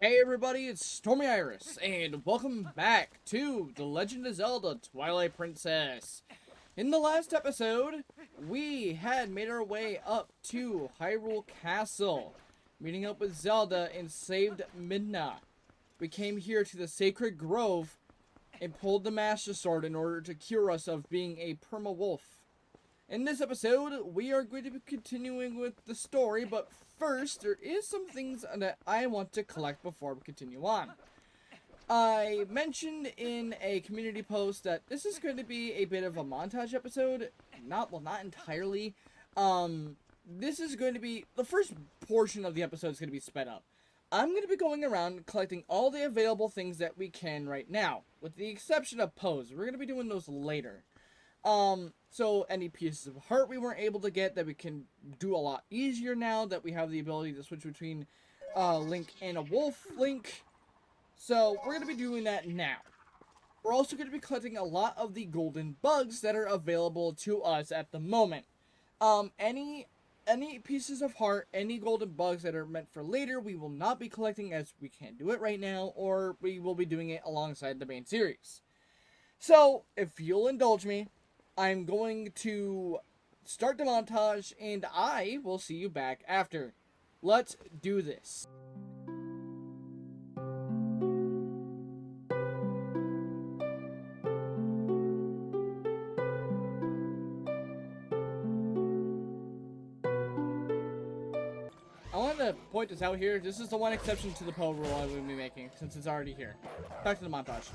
Hey everybody, it's Stormy Iris, and welcome back to The Legend of Zelda Twilight Princess. In the last episode, we had made our way up to Hyrule Castle, meeting up with Zelda and saved Midna. We came here to the Sacred Grove and pulled the Master Sword in order to cure us of being a perma-wolf. In this episode, we are going to be continuing with the story, but first, there is some things that I want to collect before we continue on. I mentioned in a community post that this is going to be a bit of a montage episode. Not entirely. This is going to be, the first portion of the episode is going to be sped up. I'm going to be going around collecting all the available things that we can right now, with the exception of Pose. We're going to be doing those later. So any pieces of heart we weren't able to get that we can do a lot easier now that we have the ability to switch between Link and a Wolf Link. So we're going to be doing that now. We're also going to be collecting a lot of the golden bugs that are available to us at the moment. Any pieces of heart, any golden bugs that are meant for later, we will not be collecting as we can't do it right now, or we will be doing it alongside the main series. So, if you'll indulge me, I'm going to start the montage, and I will see you back after. Let's do this. I want to point this out here. This is the one exception to the Poe rule I will be making, since it's already here. Back to the montage.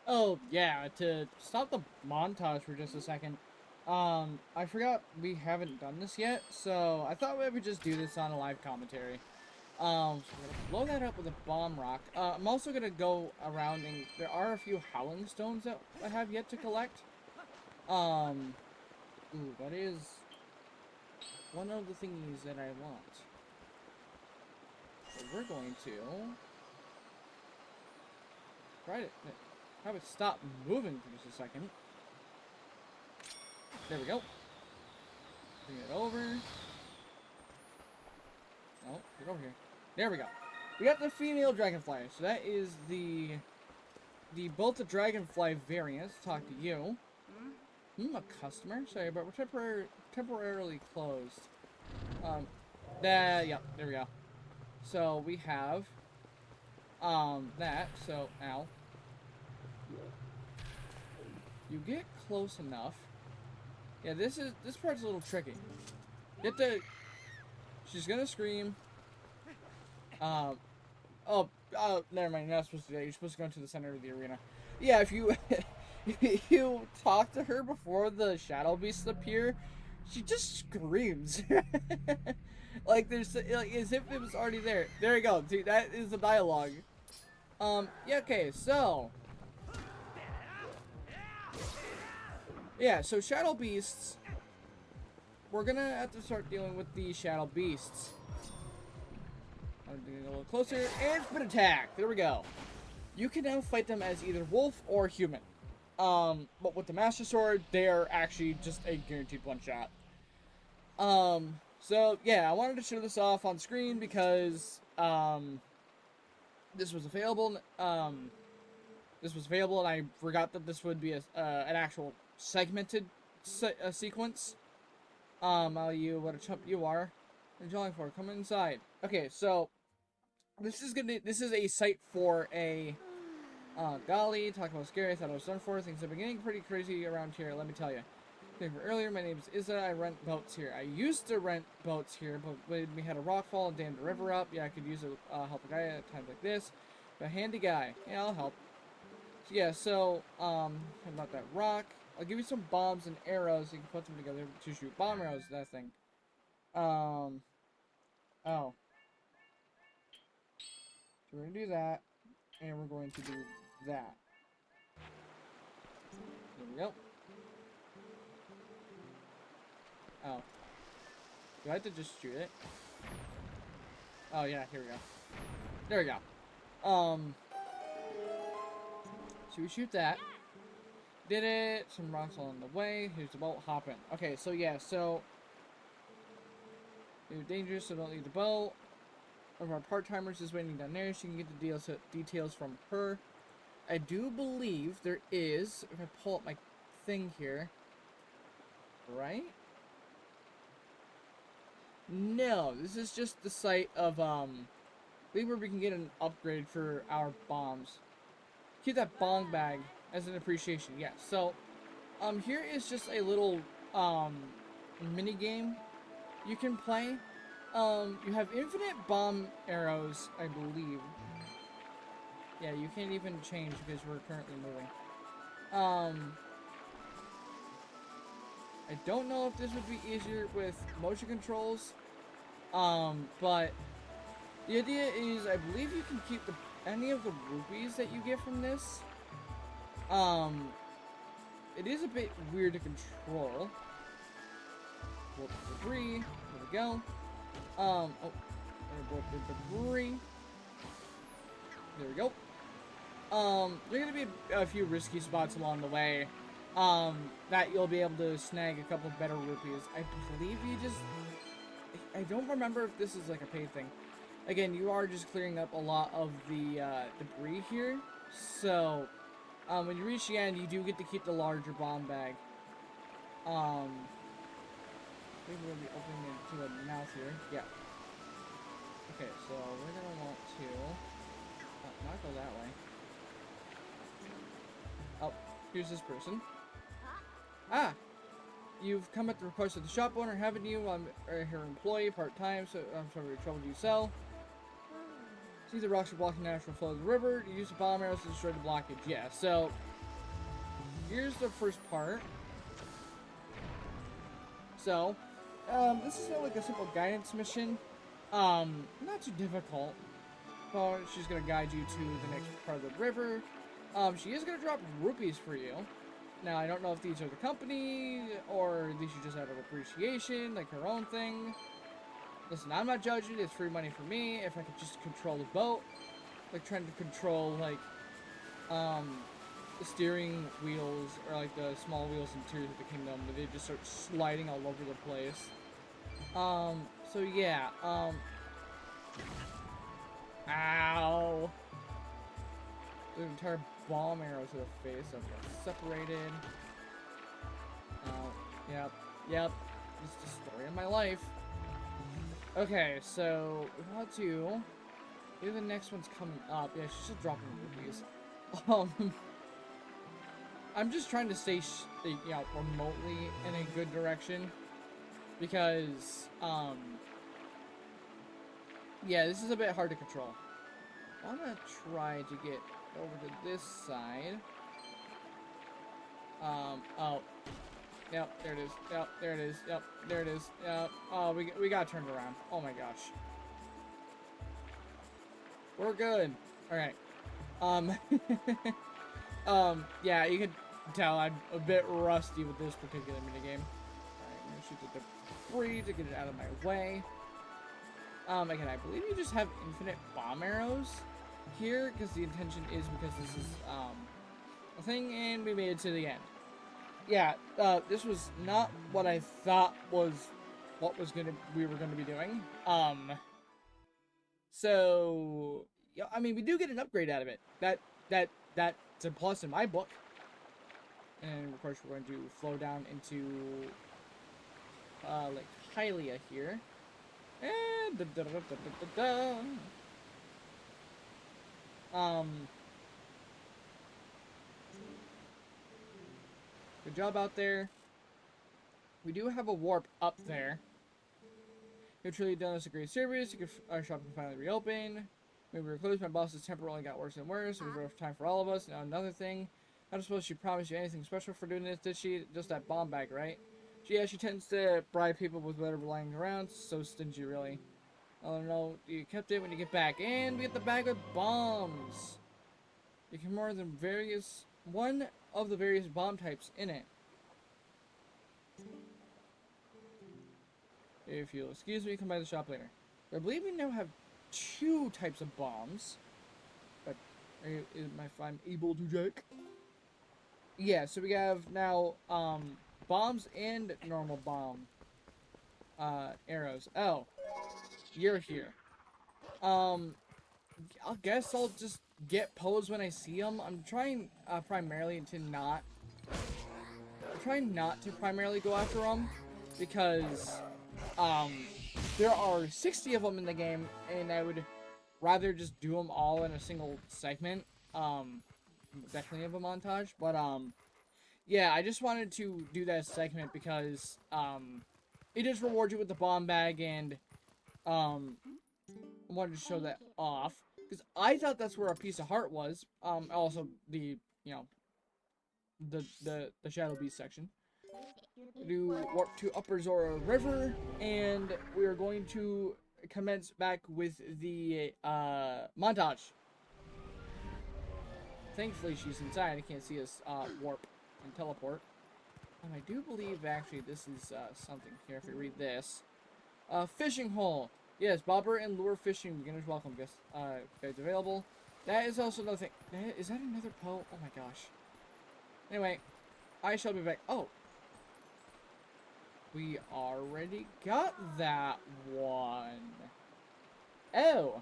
Oh, yeah, to stop the montage for just a second, I forgot we haven't done this yet, so I thought we would just do this on a live commentary. So we're gonna blow that up with a bomb rock. I'm also gonna go around and there are a few howling stones that I have yet to collect. That is one of the thingies that I want. So we're going to try to have it stop moving for just a second. There we go. Bring it over. Oh, get over here. There we go. We got the female dragonfly. So that is the both the Dragonfly variants. Talk to you. A customer? Sorry, but we're temporarily closed. Yeah, there we go. So we have, that, so, ow. You get close enough. Yeah, this part's a little tricky. Get the, she's gonna scream. Oh, never mind, you're not supposed to do that. You're supposed to go into the center of the arena. Yeah, if you, if you talk to her before the shadow beasts appear, she just screams. Like there's, like, as if it was already there. There you go, dude, that is the dialogue. Yeah, okay, so. Yeah, so shadow beasts. We're gonna have to start dealing with the shadow beasts. I'm getting a little closer, and spin attack. There we go. You can now fight them as either wolf or human. But with the Master Sword, they're actually just a guaranteed one-shot. So, yeah, I wanted to show this off on screen because, this was available, and I forgot that this would be an actual segmented sequence. What a chump you are. What are you calling for? Come inside. Okay, so, this is a site for a, golly, talk about scary, I thought I was done for. Things have been getting pretty crazy around here, let me tell you. Earlier, my name is Izza, I rent boats here. I used to rent boats here, but when we had a rockfall and dammed the river up, yeah, I could use help a guy at times like this. But a handy guy. Yeah, I'll help. So, yeah, so, about that rock. I'll give you some bombs and arrows, so you can put them together to shoot bomb arrows, that thing. Oh. So we're gonna do that, and we're going to do that. There we go. Oh. Do I have to just shoot it? Oh, yeah, here we go. There we go. So we shoot that. Did it. Some rocks along the way. Here's the boat. Hop in. Okay, so yeah, so. They're dangerous, so don't leave the boat. One of our part-timers is waiting down there. She can get the details from her. I do believe there is, if I pull up my thing here. Right? No, this is just the site of, I believe where we can get an upgrade for our bombs. Keep that bong bag as an appreciation, yes. So, here is just a little, mini game you can play. You have infinite bomb arrows, I believe. Yeah, you can't even change because we're currently moving. I don't know if this would be easier with motion controls, but the idea is I believe you can keep any of the rupees that you get from this. It is a bit weird to control. Pull up the debris. There we go. Oh, pull up the debris. There we go. There are gonna be a few risky spots along the way. That you'll be able to snag a couple of better rupees. I believe you just... I don't remember if this is like a paid thing. Again, you are just clearing up a lot of the debris here. So, when you reach the end, you do get to keep the larger bomb bag. I think we're going to be opening it to the mouth here. Yeah. Okay, so we're going to want to... not go that way. Oh, here's this person. Ah! You've come at the request of the shop owner, haven't you? I'm her employee, part-time, so I'm sorry for the trouble you sell. See the rocks are blocking the natural flow of the river. You use the bomb arrows to destroy the blockage. Yeah, so... here's the first part. So, this is like a simple guidance mission. Not too difficult. But she's gonna guide you to the next part of the river. She is gonna drop rupees for you. Now, I don't know if these are the company, or these are just out of appreciation, like her own thing. Listen, I'm not judging, it's free money for me. If I could just control the boat, like trying to control, like, the steering wheels, or like the small wheels in Tears of the Kingdom, where they just start sliding all over the place. So yeah, ow! The entire bomb arrow to the face. So I've got separated. Yep. Yep. It's the story of my life. Okay, so we want to... Maybe the next one's coming up. Yeah, she's just dropping rupees. I'm just trying to stay, remotely in a good direction. Because, yeah, this is a bit hard to control. I'm gonna try to get over to this side. Oh. Yep, there it is. Yep, there it is. Yep, there it is. Yep. Oh, we got turned around. Oh my gosh. We're good. Alright. Yeah, you can tell I'm a bit rusty with this particular minigame. Alright, I'm gonna shoot the debris to get it out of my way. Again, I believe you just have infinite bomb arrows here, because the intention is because this is, a thing, and we made it to the end. Yeah, this was not what I thought was what we were gonna be doing. So, yeah, I mean, we do get an upgrade out of it. That's a plus in my book. And of course, we're going to flow down into, like, Hylia here. And good job out there. We do have a warp up there. You've truly done us a great service. Our shop can finally reopen. Maybe we were closed. My boss's temper only got worse and worse. It was a rough time for all of us. Now another thing. I don't suppose she promised you anything special for doing this, did she? Just that bomb bag, right? Yeah, she tends to bribe people with whatever lying around. So stingy, really. Oh no, you kept it when you get back. And we get the bag with bombs. You can more than one of the various bomb types in it. If you'll excuse me, come by the shop later. I believe we now have 2 types of bombs. But if I'm able to check. Yeah, so we have now bombs and normal bomb arrows. Oh, you're here. I guess I'll just get posed when I see them. I'm trying primarily to not. I'm trying not to primarily go after them because there are 60 of them in the game, and I would rather just do them all in a single segment. Definitely have a montage, but yeah, I just wanted to do that segment because it just rewards you with the bomb bag, and I wanted to show that off because I thought that's where a piece of heart was. Also the the Shadow Beast section. Do warp to Upper Zora River, and we are going to commence back with the montage. Thankfully, she's inside. I can't see us warp and teleport. And I do believe actually this is something here. If we read this, fishing hole. Yes, bobber and lure fishing. Beginners welcome. Guess guides available. That is also another thing. Is that another Poe? Oh my gosh. Anyway, I shall be back. Oh. We already got that one. Oh.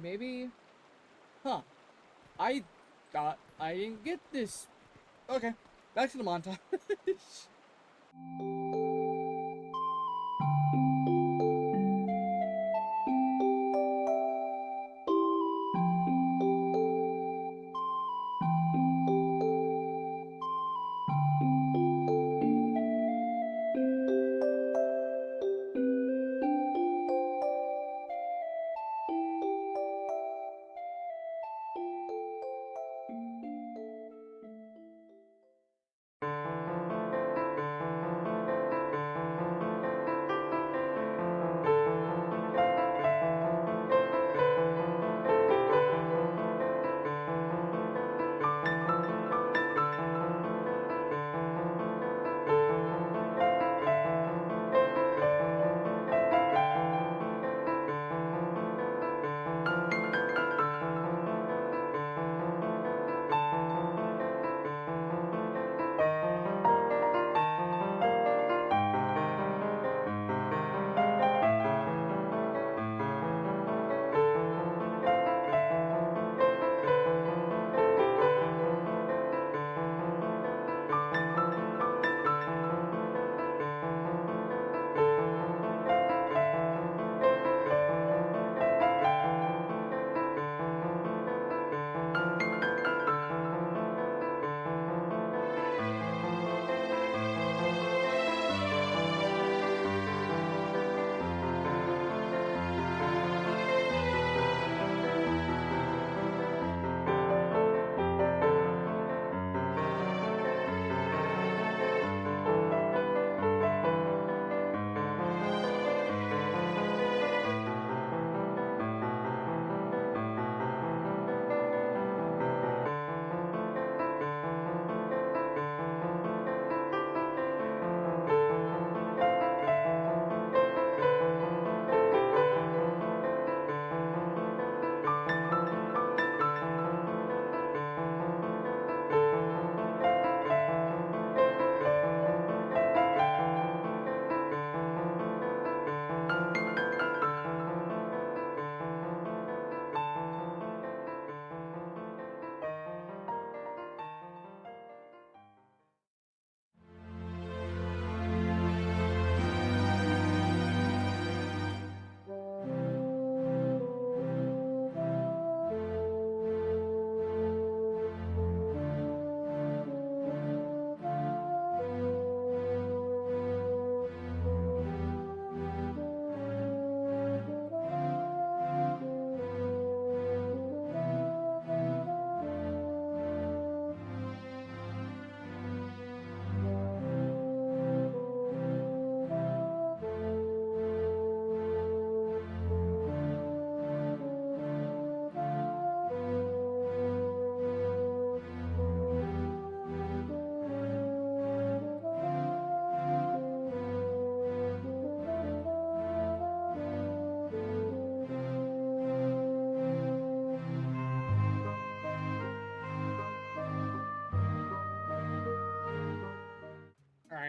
Maybe. Huh. I thought I didn't get this. Okay. Back to the montage.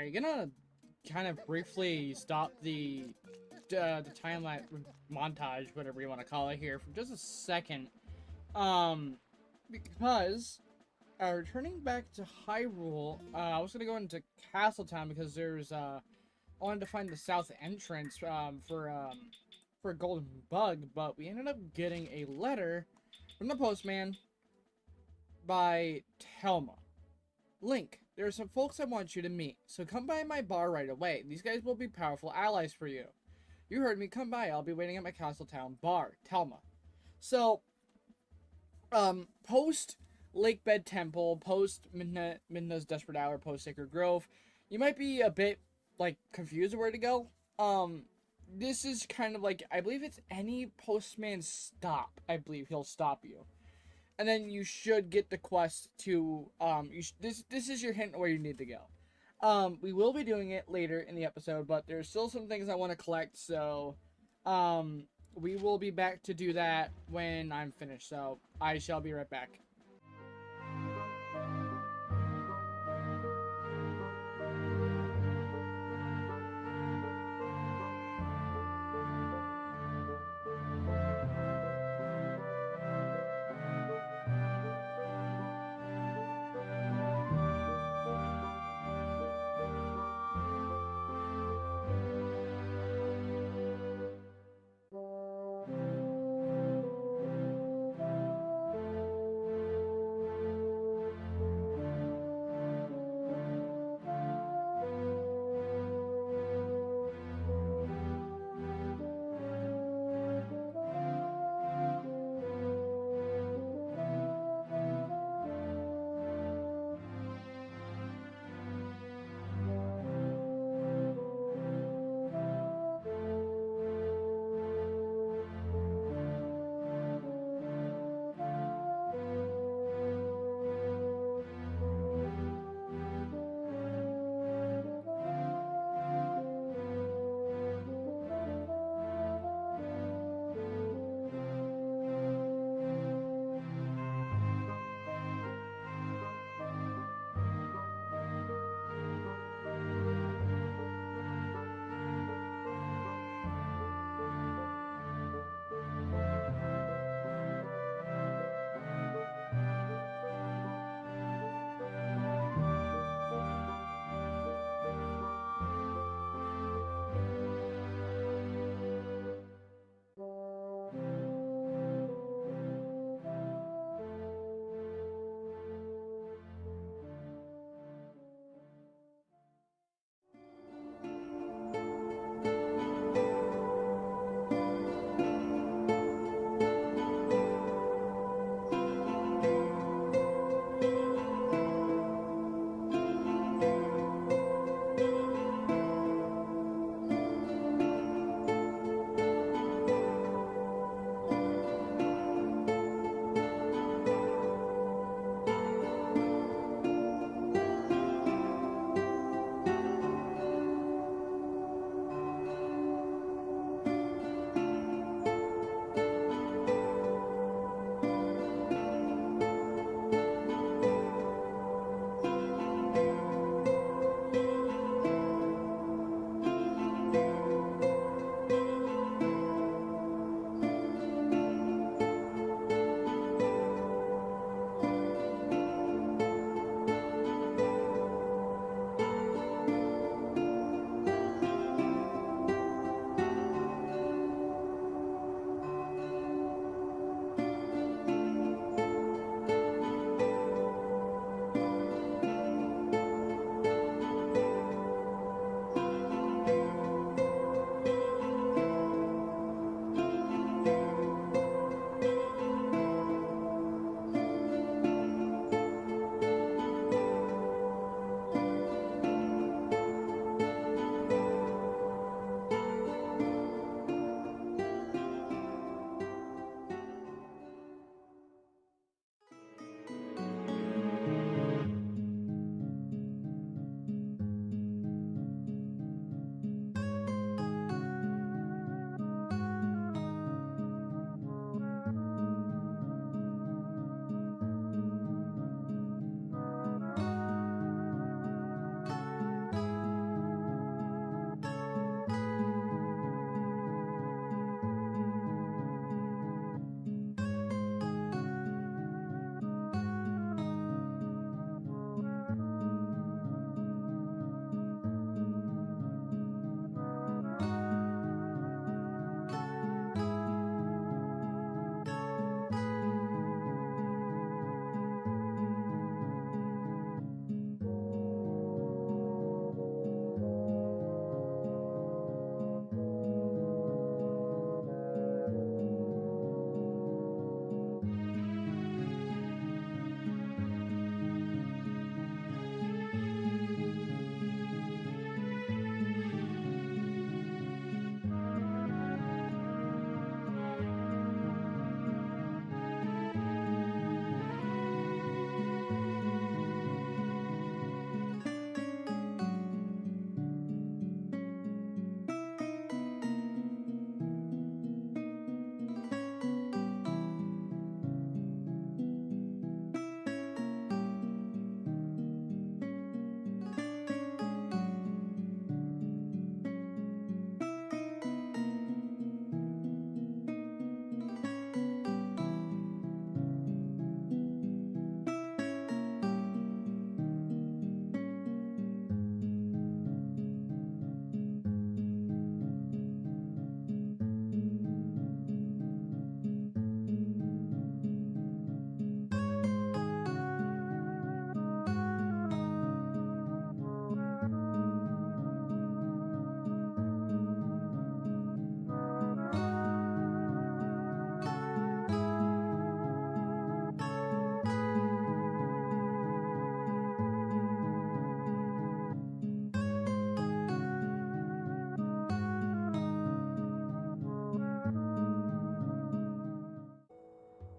Alright, gonna kind of briefly stop the time-lapse montage, whatever you want to call it here, for just a second. Because returning back to Hyrule, I was gonna go into Castletown because there's I wanted to find the south entrance for a golden bug, but we ended up getting a letter from the postman by Telma. Link, there are some folks I want you to meet, so come by my bar right away. These guys will be powerful allies for you. You heard me, come by. I'll be waiting at my Castletown bar. Telma. So, post Lakebed Temple, post Midna's Desperate Hour, post Sacred Grove, you might be a bit, like, confused of where to go. This is kind of like, I believe it's any postman stop. I believe he'll stop you. And then you should get the quest to, this is your hint where you need to go. We will be doing it later in the episode, but there's still some things I want to collect, so, we will be back to do that when I'm finished, so I shall be right back.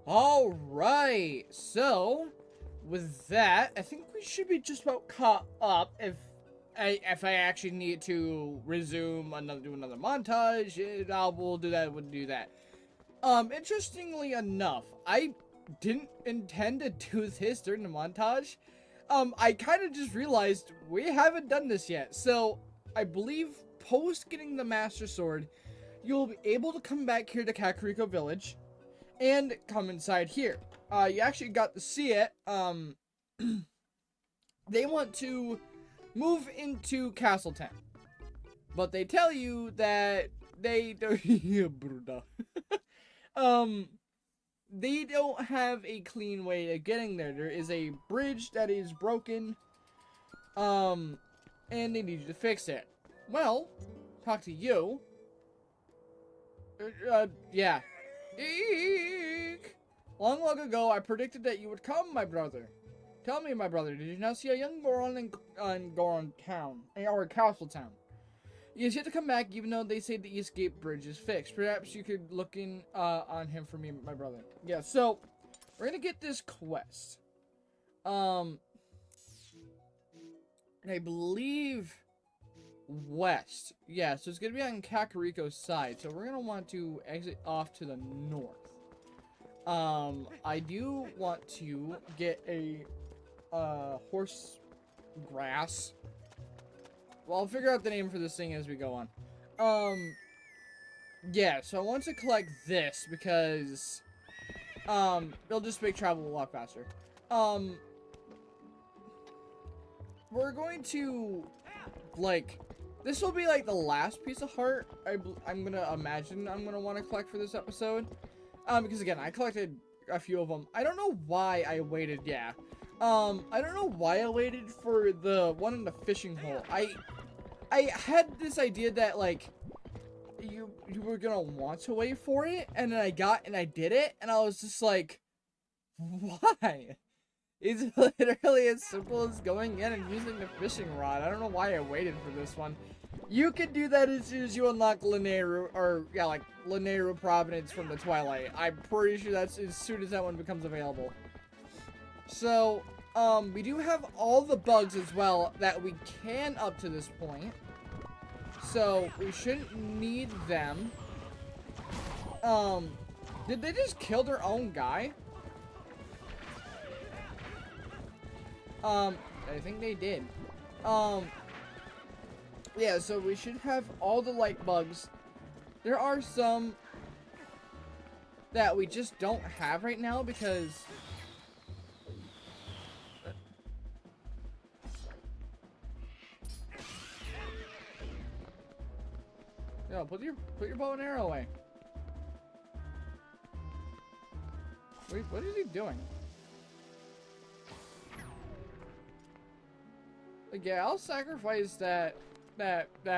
Alright, so with that, I think we should be just about caught up. If I actually need to resume do another montage, we'll do that. We'll do that. Interestingly enough, I didn't intend to do this during the montage. I kind of just realized we haven't done this yet. So I believe post getting the Master Sword, you'll be able to come back here to Kakariko Village and come inside here. You actually got to see it. They want to move into Castle Town, but they tell you that they don't. They don't have a clean way of getting there. There is a bridge that is broken, and they need you to fix it. Well, talk to you. Yeah. Eek. Long ago, I predicted that you would come, my brother. Tell me, my brother, did you not see a young Goron in Goron Town, or Castle Town? He has yet to come back, even though they say the East Gate Bridge is fixed. Perhaps you could look in on him for me, my brother. Yeah, so we're gonna get this quest. I believe west. Yeah, so it's gonna be on Kakariko's side. So we're gonna want to exit off to the north. I do want to get a horse grass. Well, I'll figure out the name for this thing as we go on. Yeah, so I want to collect this because, it'll just make travel a lot faster. We're going to, like, this will be, like, the last piece of heart I'm gonna imagine I'm gonna want to collect for this episode. Because, again, I collected a few of them. I don't know why I waited, yeah. I don't know why I waited for the one in the fishing hole. I had this idea that, like, you were gonna want to wait for it, and then I did it, and I was just like, why? It's literally as simple as going in and using the fishing rod. I don't know why I waited for this one. You can do that as soon as you unlock Linearu, or, yeah, like, Linearu Providence from the Twilight. I'm pretty sure that's as soon as that one becomes available. So, we do have all the bugs as well that we can up to this point. So, we shouldn't need them. Did they just kill their own guy? I think they did. Yeah, so we should have all the light bugs. There are some that we just don't have right now because... No, put your bow and arrow away. Wait, what is he doing? Like, yeah, I'll sacrifice that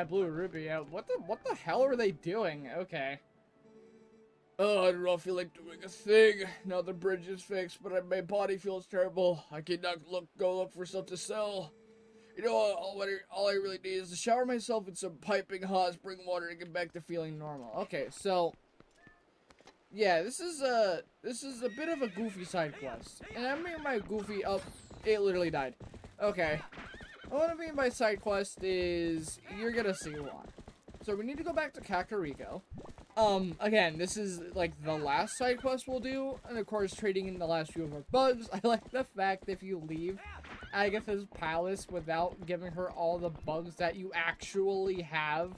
blue ruby. Yeah, what the hell are they doing? Okay. Oh, I don't feel like doing a thing. Now the bridge is fixed, but my body feels terrible. I cannot go look for stuff to sell. You know, all I really need is to shower myself in some piping hot spring water and get back to feeling normal. Okay, so yeah, this is a bit of a goofy side quest, and I mean by goofy. Oh, it literally died. Okay, what I mean by side quest is you're gonna see why. So we need to go back to Kakariko. Again, this is like the last side quest we'll do, and of course trading in the last few of our bugs. I like the fact that if you leave Agatha's palace without giving her all the bugs that you actually have,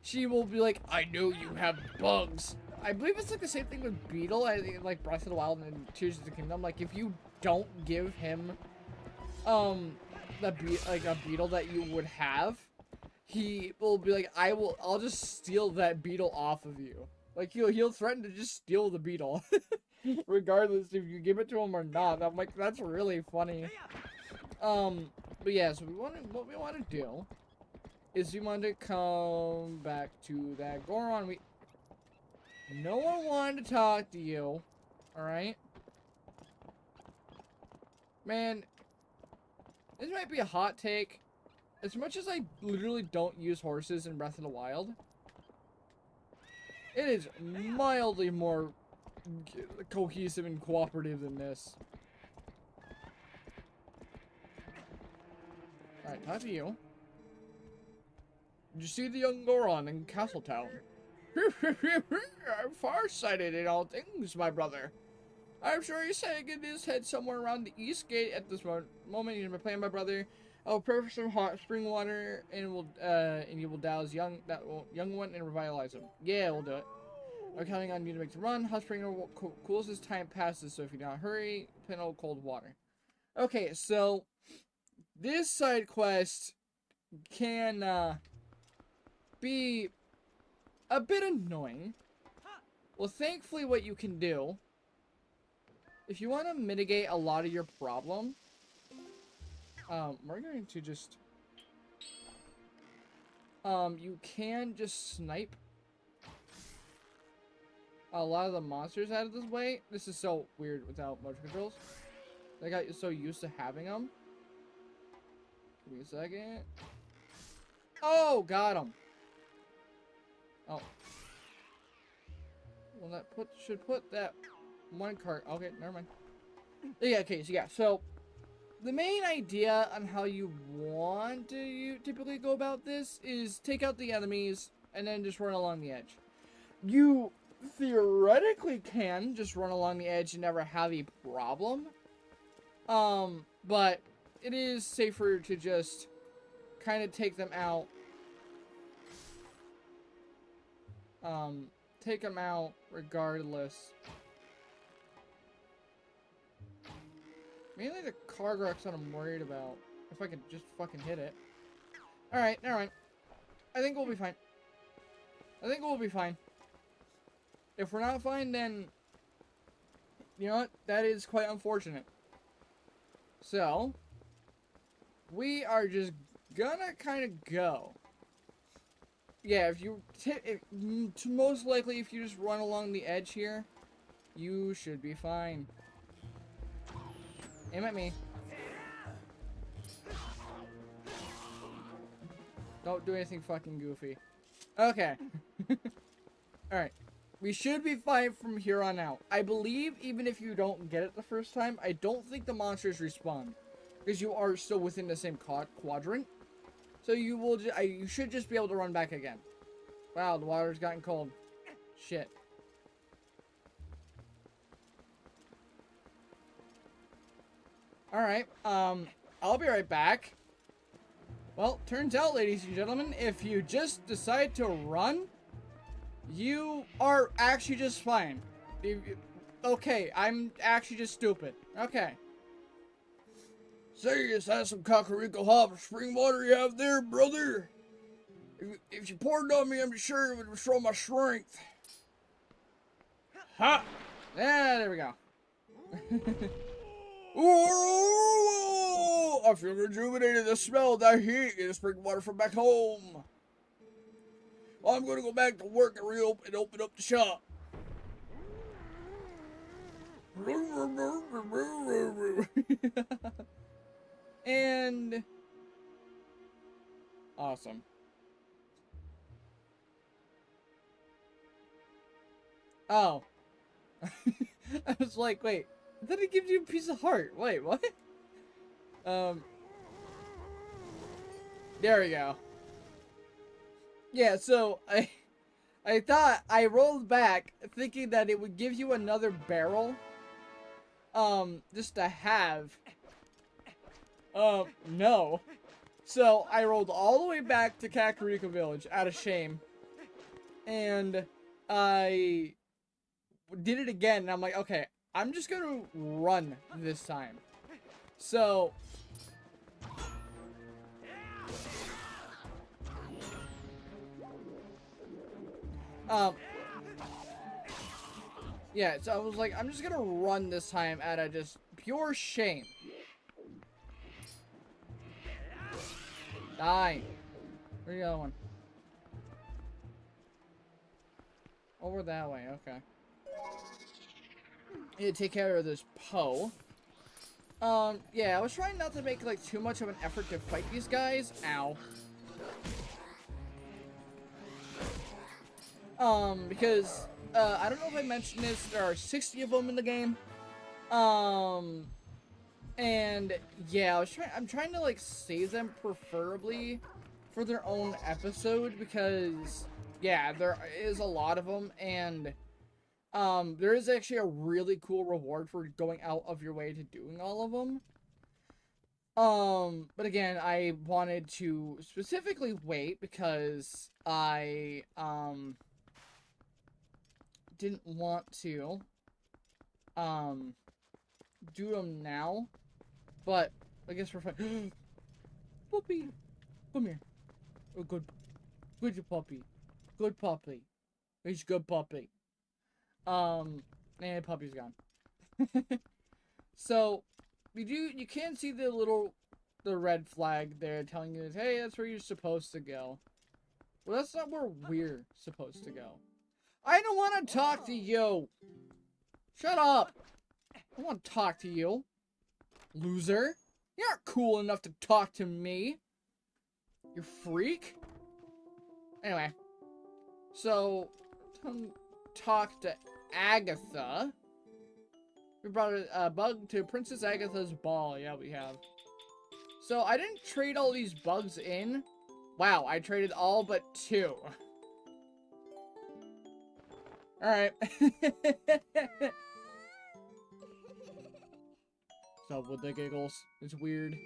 she will be like, I know you have bugs. I believe it's like the same thing with Beetle, I think, like Breath of the Wild and Tears of the Kingdom. Like, if you don't give him, a beetle that you would have, he will be like, I'll just steal that beetle off of you. Like, he'll threaten to just steal the beetle. Regardless if you give it to him or not. I'm like, that's really funny. But yeah, so what we want to do is we want to come back to that Goron. No one wanted to talk to you, alright? Man, this might be a hot take. As much as I literally don't use horses in Breath of the Wild, it is mildly more cohesive and cooperative than this. Alright, talk to you. Did you see the young Goron in Castletown? I'm farsighted in all things, my brother. I'm sure he's saying his head somewhere around the east gate at this moment. He's been playing my brother. I'll prepare for some hot spring water, and you will douse young one and revitalize him. Yeah, we'll do it. I'm counting on you to make the run. Hot spring cools as time passes, so if you don't hurry, plan on cold water. Okay, so this side quest can be a bit annoying. Well, thankfully, what you can do, if you want to mitigate a lot of your problem, we're going to just, you can just snipe a lot of the monsters out of this way. This is so weird without motion controls. I got so used to having them. Give me a second. Oh, got him. Oh. Well, that should put that one cart. Okay, never mind. Yeah, okay, so yeah, so the main idea on how you want to typically go about this is take out the enemies and then just run along the edge. You theoretically can just run along the edge and never have a problem. But it is safer to just kind of take them out. Take them out regardless. Mainly the Cargrox that I'm worried about. If I could just fucking hit it. Alright, nevermind. I think we'll be fine. I think we'll be fine. If we're not fine, then you know what? That is quite unfortunate. So we are just gonna kind of go. Yeah, if you most likely if you just run along the edge here, you should be fine. Aim at me. Don't do anything fucking goofy. Okay. Alright. We should be fine from here on out. I believe even if you don't get it the first time, I don't think the monsters respawn. Because you are still within the same quadrant. So you will you should just be able to run back again. Wow, the water's gotten cold. Shit. Alright, I'll be right back. Well, turns out, ladies and gentlemen, if you just decide to run, you are actually just fine. Okay, I'm actually just stupid. Okay. Say, is that some Kakariko hot spring water you have there, brother? If you poured it on me, I'm sure it would restore my strength. Ha! Yeah, there we go. Ooh, I feel rejuvenated. The smell of that heat and the spring water from back home. I'm gonna go back to work and open up the shop. And awesome. Oh. I was like, wait, then it gives you a piece of heart. Wait, what? There we go. Yeah, so I thought I rolled back thinking that it would give you another barrel. Just to have. No. So I rolled all the way back to Kakariko Village out of shame. And I did it again, and I'm like, okay, I'm just gonna run this time. So yeah, so I was like, I'm just gonna run this time out of just pure shame. Die. Where's the other one? Over that way, okay. Need to take care of this Poe. Yeah, I was trying not to make, like, too much of an effort to fight these guys. Ow. Because I don't know if I mentioned this, there are 60 of them in the game. And yeah, I'm trying to like save them preferably for their own episode because yeah, there is a lot of them, and there is actually a really cool reward for going out of your way to doing all of them. But again, I wanted to specifically wait because I didn't want to do them now. But I guess we're fine. Puppy, come here. Oh, good puppy. Good puppy. He's good puppy. And puppy's gone. So, you can see the red flag there telling you, hey, that's where you're supposed to go. Well, that's not where we're supposed to go. I don't want to talk to you. Shut up. I don't want to talk to you. Loser. You aren't cool enough to talk to me. You freak. Anyway. So, talk to Agatha. We brought a bug to Princess Agatha's ball. Yeah, we have. So, I didn't trade all these bugs in. Wow, I traded all but 2. Alright. So, with the giggles. It's weird.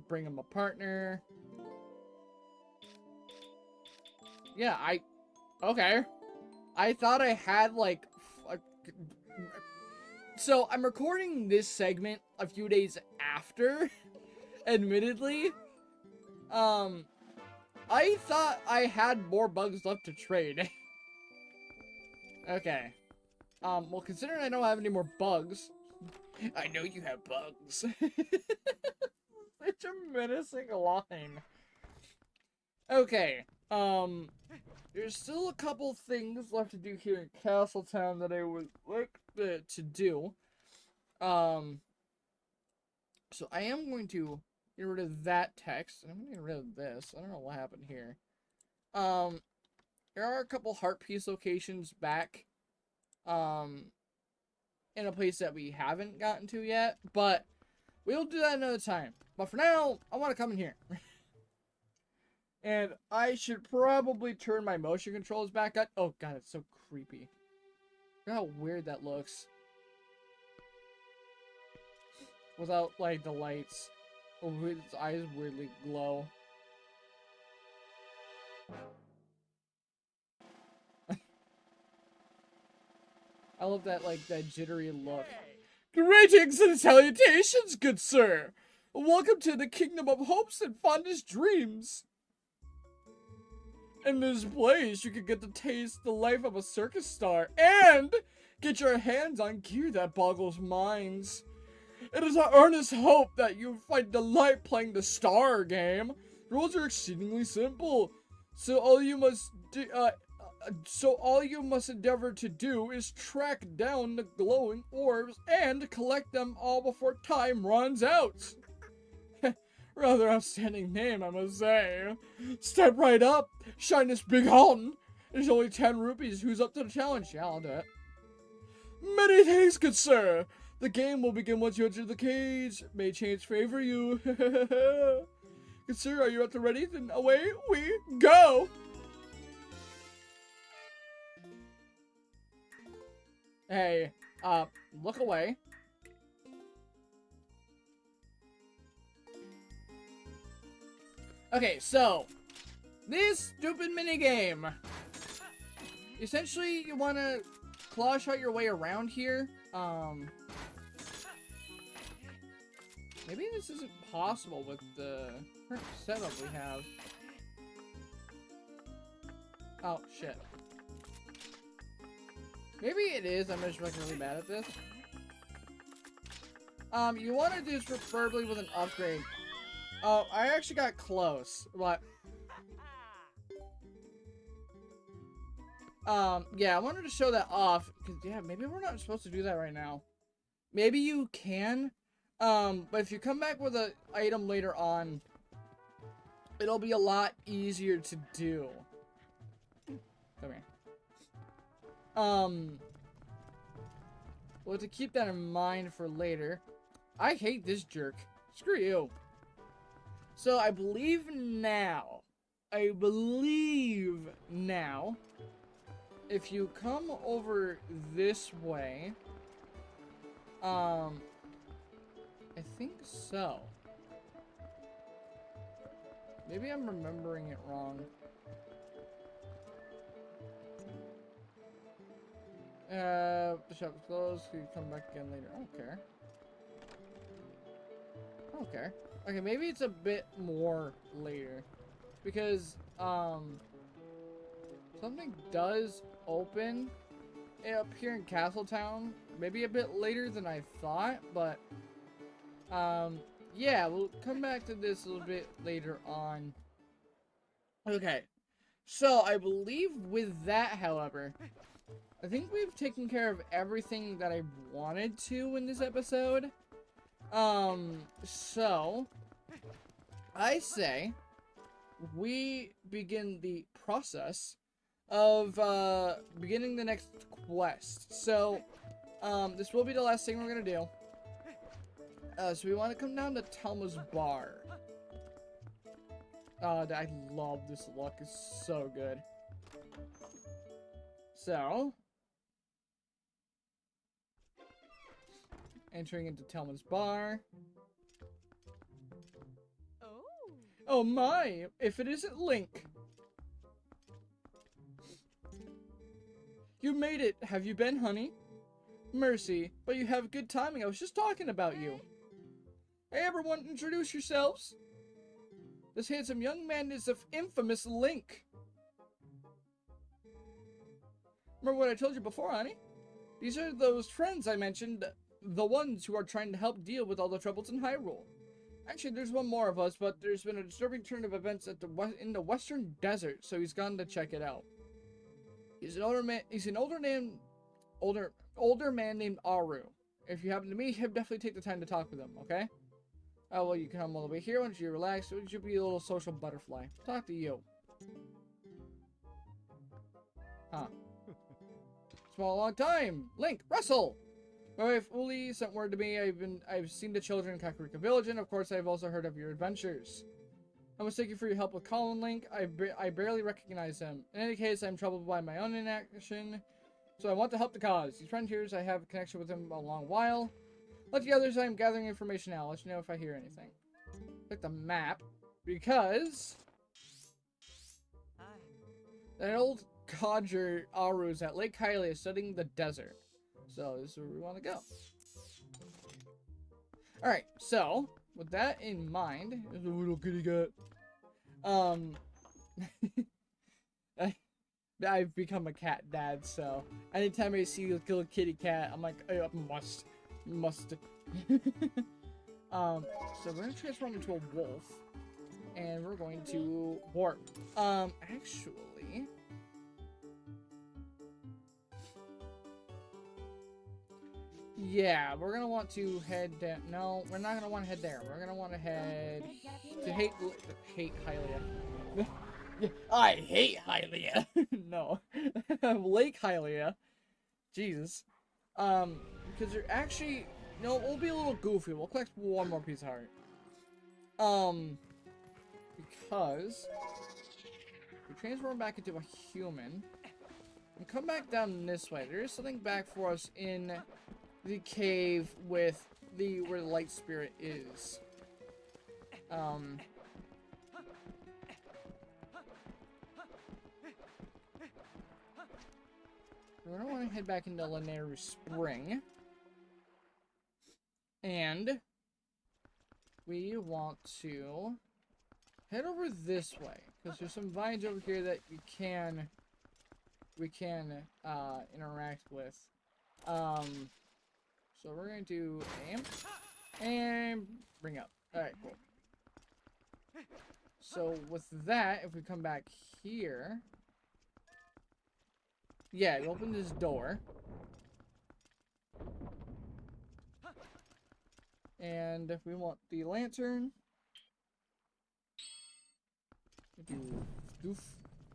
Bring him a partner. Yeah, okay. I thought I had, like... So, I'm recording this segment a few days after, admittedly. I thought I had more bugs left to trade. Okay. Well, considering I don't have any more bugs... I know you have bugs. Such a menacing line. Okay. There's still a couple things left to do here in Castletown that I would like to do. So I am going to get rid of that text. And I'm going to get rid of this. I don't know what happened here. There are a couple heart piece locations back. In a place that we haven't gotten to yet, but we'll do that another time. But for now, I want to come in here. And I should probably turn my motion controls back on. Oh god, it's so creepy. Look how weird that looks. Without, like, the lights. Oh, his eyes weirdly glow. I love that, like, that jittery look. Greetings and salutations, good sir! Welcome to the kingdom of hopes and fondest dreams! In this place, you can get to taste the life of a circus star and get your hands on gear that boggles minds. It is our earnest hope that you find delight playing the star game. The rules are exceedingly simple, so all you must endeavor to do is track down the glowing orbs and collect them all before time runs out. Rather outstanding name, I must say. Step right up, shine this big horn. There's only 10 rupees. Who's up to the challenge? Yeah, I'll do it. Many thanks, good sir. The game will begin once you enter the cage. May chance favor you. Good sir, are you at the ready? Then away we go. Hey, look away. Okay, so, this stupid minigame. Essentially, you want to claw shot your way around here. Maybe this isn't possible with the current setup we have. Oh, shit. Maybe it is. I'm just like really bad at this. You want to do this preferably with an upgrade. Oh, I actually got close, but yeah, I wanted to show that off because yeah, maybe we're not supposed to do that right now. Maybe you can, but if you come back with an item later on, it'll be a lot easier to do. Come here. Well, to keep that in mind for later. I hate this jerk. Screw you. So I believe now, if you come over this way, I think so. Maybe I'm remembering it wrong. The shop is closed. Can you come back again later? I don't care. I don't care. Okay, maybe it's a bit more later. Because, something does open up here in Castletown. Maybe a bit later than I thought, but, yeah, we'll come back to this a little bit later on. Okay. So, I believe with that, however, I think we've taken care of everything that I wanted to in this episode. So, I say we begin the process of, beginning the next quest. So, this will be the last thing we're gonna do. So we want to come down to Telma's bar. I love this look. It's so good. So, entering into Telma's bar. Oh my! If it isn't Link! You made it! Have you been, honey? Mercy, but you have good timing. I was just talking about you. Hey everyone, introduce yourselves! This handsome young man is the infamous Link. Remember what I told you before, honey? These are those friends I mentioned, the ones who are trying to help deal with all the troubles in Hyrule. Actually, there's one more of us, but there's been a disturbing turn of events at in the Western Desert, so he's gone to check it out. He's an older man. He's an older man named Aru. If you happen to meet him, definitely take the time to talk with him. Okay? Oh well, you can come all the way here. Once you relax, you should be a little social butterfly. Talk to you. Huh? It's been a long time. Link, Russell. My wife Uli sent word to me. I've seen the children in Kakariko Village, and of course I've also heard of your adventures. I must thank you for your help with Colin Link. I barely recognize him. In any case, I'm troubled by my own inaction, so I want to help the cause. These friends I have a connection with him a long while. Like the others, I'm gathering information now. I'll let you know if I hear anything. Click the map, because that old codger Aru's at Lake Hylia studying the desert. So this is where we want to go. Alright, so with that in mind, there's a little kitty cat. I've become a cat dad, so anytime I see a little kitty cat, I'm like, I must. So we're gonna transform into a wolf, and we're going to warp. Actually, yeah, we're gonna want to head down. No, we're not gonna want to head there. We're gonna want to head to hate Hylia. I hate Hylia. No, Lake Hylia. Jesus. Because they're actually, no, we'll be a little goofy. We'll collect one more piece of heart. Because we transform back into a human and come back down this way. There is something back for us in the cave with where the light spirit is. We're gonna want to head back into Lanayru Spring. And we want to head over this way, because there's some vines over here that we can interact with. So we're going to aim and bring up. Alright, cool. So with that, if we come back here, yeah, we open this door. And if we want the lantern, we do doof,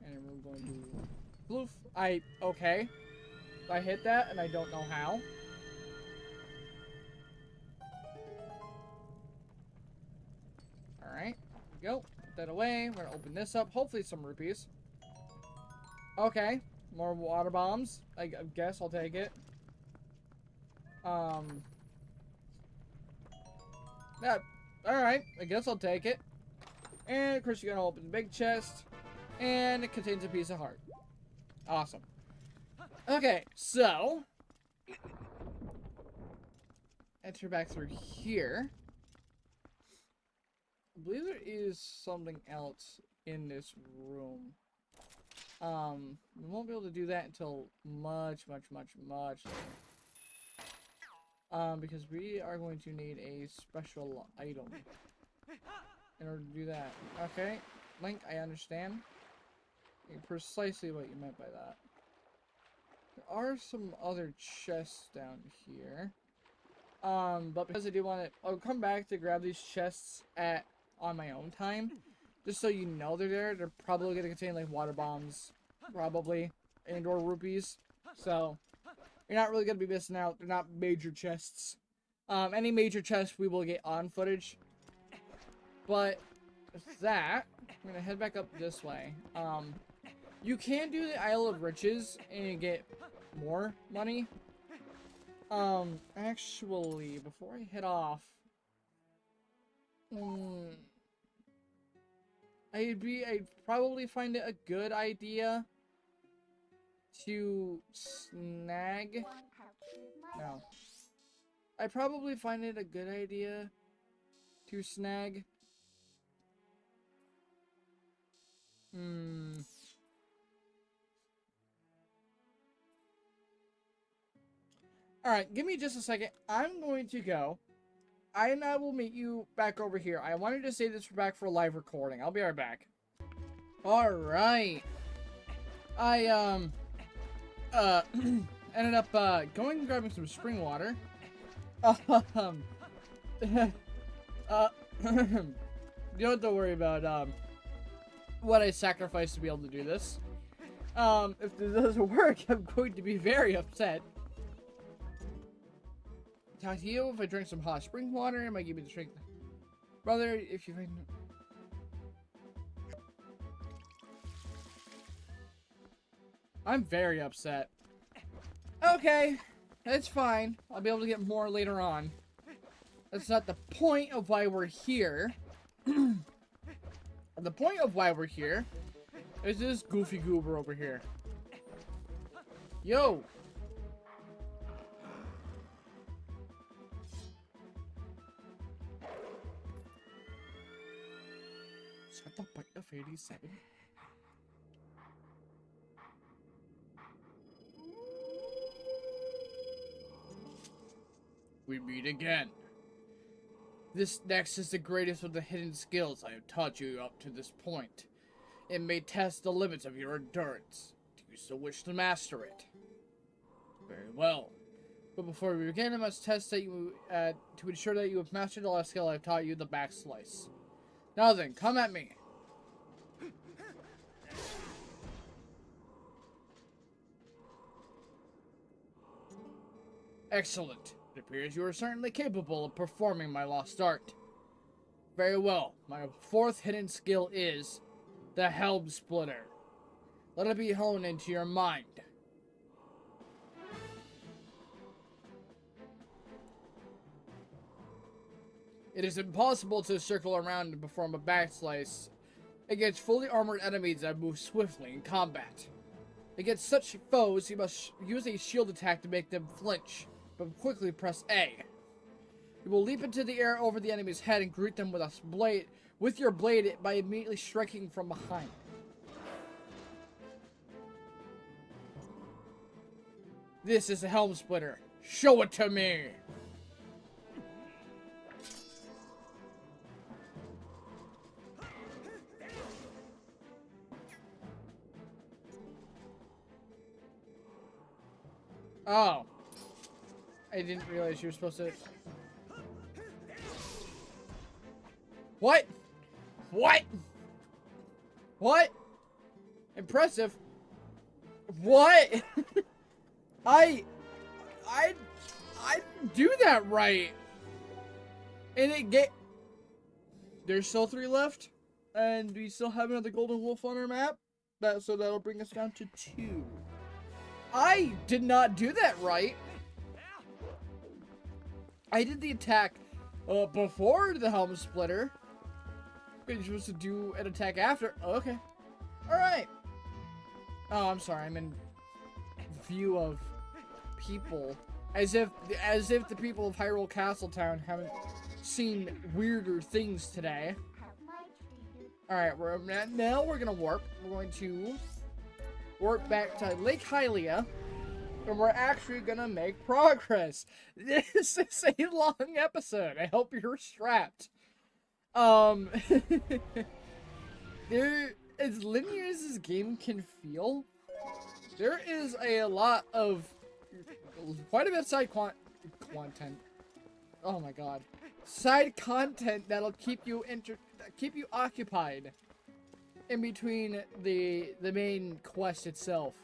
and we're going to bloof. Okay. I hit that and I don't know how. Alright, there we go. Put that away. We're gonna open this up. Hopefully some rupees. Okay, more water bombs. I guess I'll take it. Yeah, alright, I guess I'll take it. And of course you're gonna open the big chest. And it contains a piece of heart. Awesome. Okay, so enter back through here. I believe there is something else in this room. We won't be able to do that until much later. Because we are going to need a special item in order to do that. Okay, Link, I understand precisely what you meant by that. There are some other chests down here. But because I do want to, I'll come back to grab these chests on my own time. Just so you know they're there. They're probably going to contain like water bombs, probably, and or rupees. So you're not really going to be missing out. They're not major chests. Any major chests we will get on footage. But with that, I'm going to head back up this way. You can do the Isle of Riches and get more money. Actually, before I head off, I'd probably find it a good idea to snag. No. I'd probably find it a good idea to snag. Alright, give me just a second. I'm going to go. I will meet you back over here. I wanted to save this back for a live recording. I'll be right back. Alright. I, ended up, going and grabbing some spring water. You don't have to worry about, what I sacrificed to be able to do this. If this doesn't work, I'm going to be very upset. Talk to you if I drink some hot spring water. It might give me the drink. Brother, if you... I'm very upset. Okay, that's fine. I'll be able to get more later on. That's not the point of why we're here. The point of why we're here is this goofy goober over here. Yo! Is that the bite of 87? We meet again. This next is the greatest of the hidden skills I have taught you up to this point. It may test the limits of your endurance. Do you still wish to master it? Very well. But before we begin, I must test that you to ensure that you have mastered the last skill I've taught you, the back slice. Now then, come at me. Excellent. It appears you are certainly capable of performing my lost art. Very well. My fourth hidden skill is the Helm Splitter. Let it be honed into your mind. It is impossible to circle around and perform a back slice against fully armored enemies that move swiftly in combat. Against such foes, you must use a shield attack to make them flinch, but quickly press A. You will leap into the air over the enemy's head and greet them with your blade by immediately striking from behind. This is a Helm Splitter. Show it to me! Oh. I didn't realize you were supposed to... What? What? What? Impressive. What? I didn't do that right. And there's still 3 left. And we still have another golden wolf on our map. So that'll bring us down to 2. I did not do that right. I did the attack before the helm splitter. But you're supposed to do an attack after. Oh, okay. Alright. Oh, I'm sorry. I'm in view of people. As if the people of Hyrule Castletown haven't seen weirder things today. Alright, now we're gonna warp. We're going to warp back to Lake Hylia. And we're actually gonna make progress. This is a long episode. I hope you're strapped. There, as linear as this game can feel, there is quite a bit of side content. Oh my god, side content that'll keep you occupied in between the main quest itself.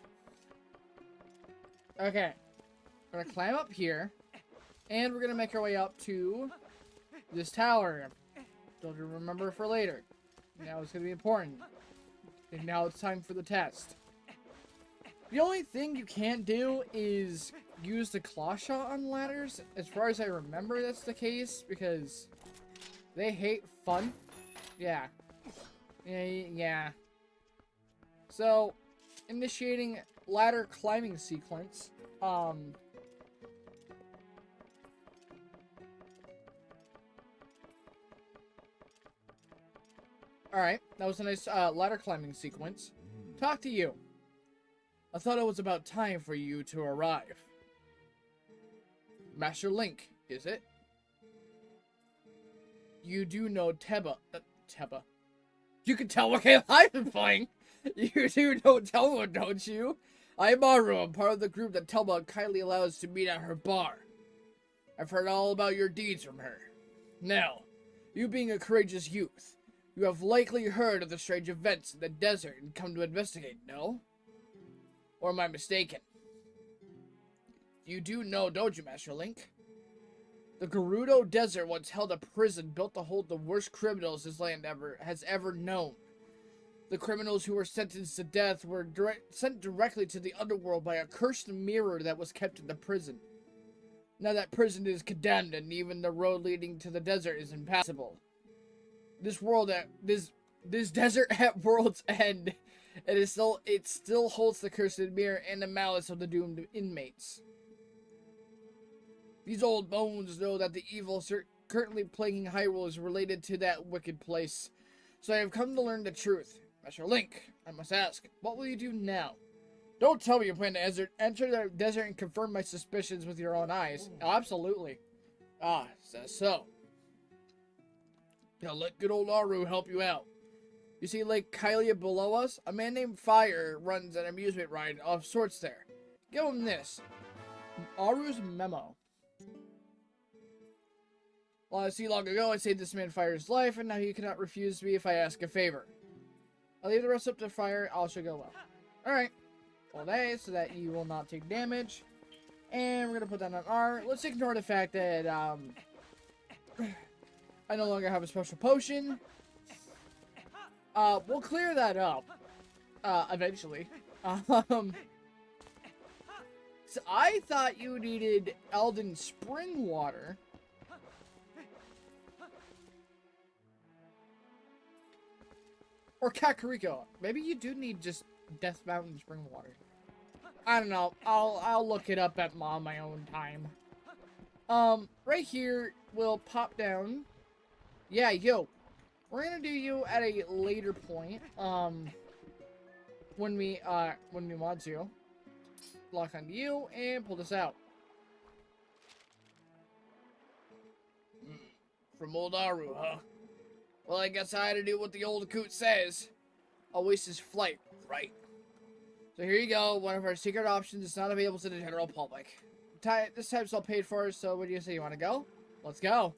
Okay, we're gonna climb up here, and we're gonna make our way up to this tower. Don't remember for later. Now it's gonna be important. And now it's time for the test. The only thing you can't do is use the claw shot on ladders. As far as I remember, that's the case, because they hate fun. Yeah. Yeah. So, initiating ladder climbing sequence. Alright, that was a nice ladder climbing sequence. Talk to you. I thought it was about time for you to arrive. Master Link, is it? You do know Teba. You can tell what game I've been playing. You do know Telma, don't you? I'm Maru. I'm part of the group that Telma kindly allows to meet at her bar. I've heard all about your deeds from her. Now, you being a courageous youth, you have likely heard of the strange events in the desert and come to investigate, no? Or am I mistaken? You do know, don't you, Master Link? The Gerudo Desert once held a prison built to hold the worst criminals this land has ever known. The criminals who were sentenced to death were sent directly to the underworld by a cursed mirror that was kept in the prison. Now that prison is condemned, and even the road leading to the desert is impassable. This desert at World's End, it still holds the cursed mirror and the malice of the doomed inmates. These old bones know that the evil currently plaguing Hyrule is related to that wicked place, so I have come to learn the truth. Master Link, I must ask, what will you do now? Don't tell me you plan to enter the desert and confirm my suspicions with your own eyes. Oh, absolutely. Ah, so. Now let good old Aru help you out. You see Lake Hylia below us? A man named Fire runs an amusement ride of sorts there. Give him this. Aru's memo. Long ago I saved this man Fire's life, and now he cannot refuse me if I ask a favor. I'll leave the rest up to Fire, all should go well. Alright. All day, so that you will not take damage. And we're gonna put that on R. Let's ignore the fact that, I no longer have a special potion. We'll clear that up. Eventually. So I thought you needed Elden Spring Water. Or Kakariko. Maybe you do need just Death Mountain Spring Water. I don't know. I'll look it up on my own time. Right here, we'll pop down. Yeah, yo. We're gonna do you at a later point. When we want to. Lock onto you and pull this out. From old Aru, huh? Well, I guess I had to do what the old coot says. I'll waste his flight, right? So here you go. One of our secret options is not available to the general public. This time's all paid for, so what do you say? You want to go? Let's go.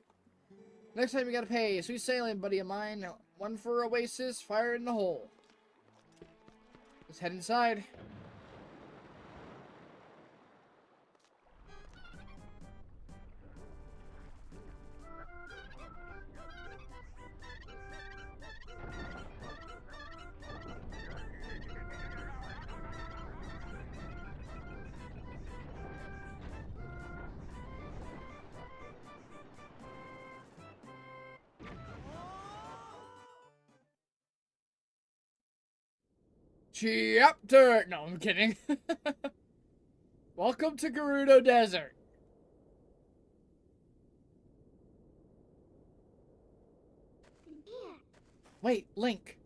Next time you gotta pay. Sweet sailing, buddy of mine. One for Oasis, fire in the hole. Let's head inside. Chapter. No, I'm kidding. Welcome to Gerudo Desert. Wait, Link.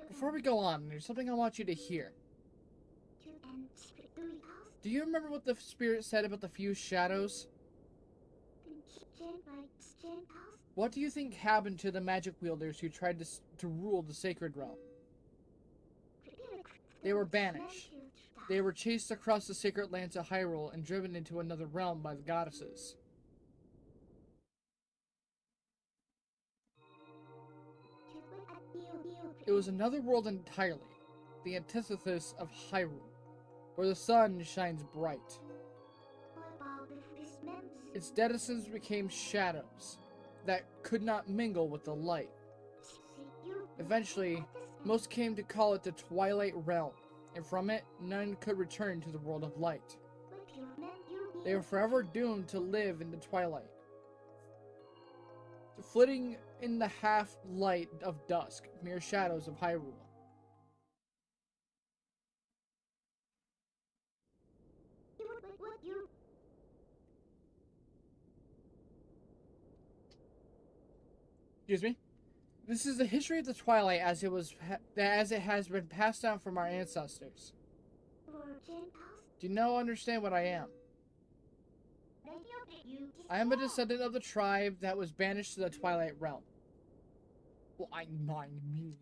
Before we go on, there's something I want you to hear. Do you remember what the spirit said about the few shadows? What do you think happened to the magic wielders who tried to rule the sacred realm? They were banished. They were chased across the sacred lands of Hyrule and driven into another realm by the goddesses. It was another world entirely, the antithesis of Hyrule, where the sun shines bright. Its denizens became shadows that could not mingle with the light. Eventually, most came to call it the Twilight Realm, and from it, none could return to the world of light. They were forever doomed to live in the twilight, flitting in the half-light of dusk, mere shadows of Hyrule. Excuse me? This is the history of the Twilight as it has been passed down from our ancestors. Do you now understand what I am? I am a descendant of the tribe that was banished to the Twilight Realm. Well, I mean.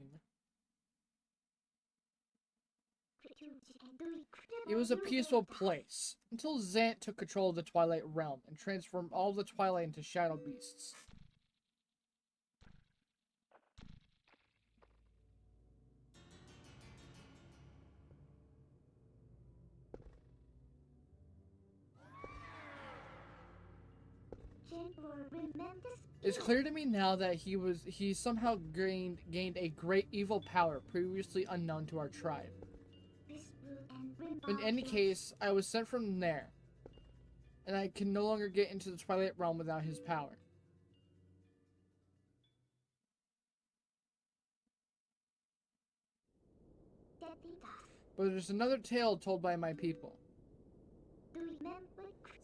It was a peaceful place, until Zant took control of the Twilight Realm and transformed all of the Twilight into shadow beasts. It's clear to me now that he somehow gained a great evil power previously unknown to our tribe. In any case, I was sent from there, and I can no longer get into the Twilight Realm without his power. But there's another tale told by my people.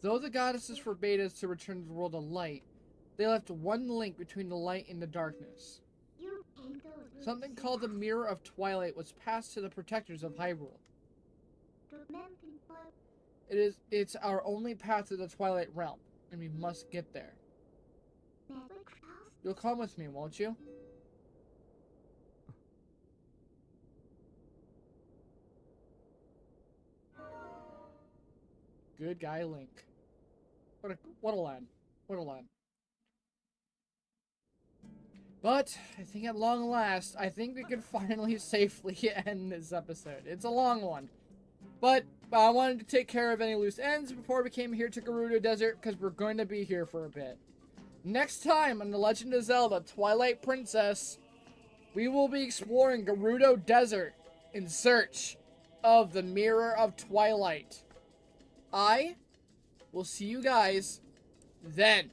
Though the goddesses forbade us to return to the world of light, they left one link between the light and the darkness. Something called the Mirror of Twilight was passed to the protectors of Hyrule. It's our only path to the Twilight Realm, and we must get there. You'll come with me, won't you? Good guy, Link. What a line. What a line. But, I think at long last, I think we can finally safely end this episode. It's a long one. But I wanted to take care of any loose ends before we came here to Gerudo Desert, because we're going to be here for a bit. Next time on The Legend of Zelda Twilight Princess, we will be exploring Gerudo Desert in search of the Mirror of Twilight. I will see you guys then.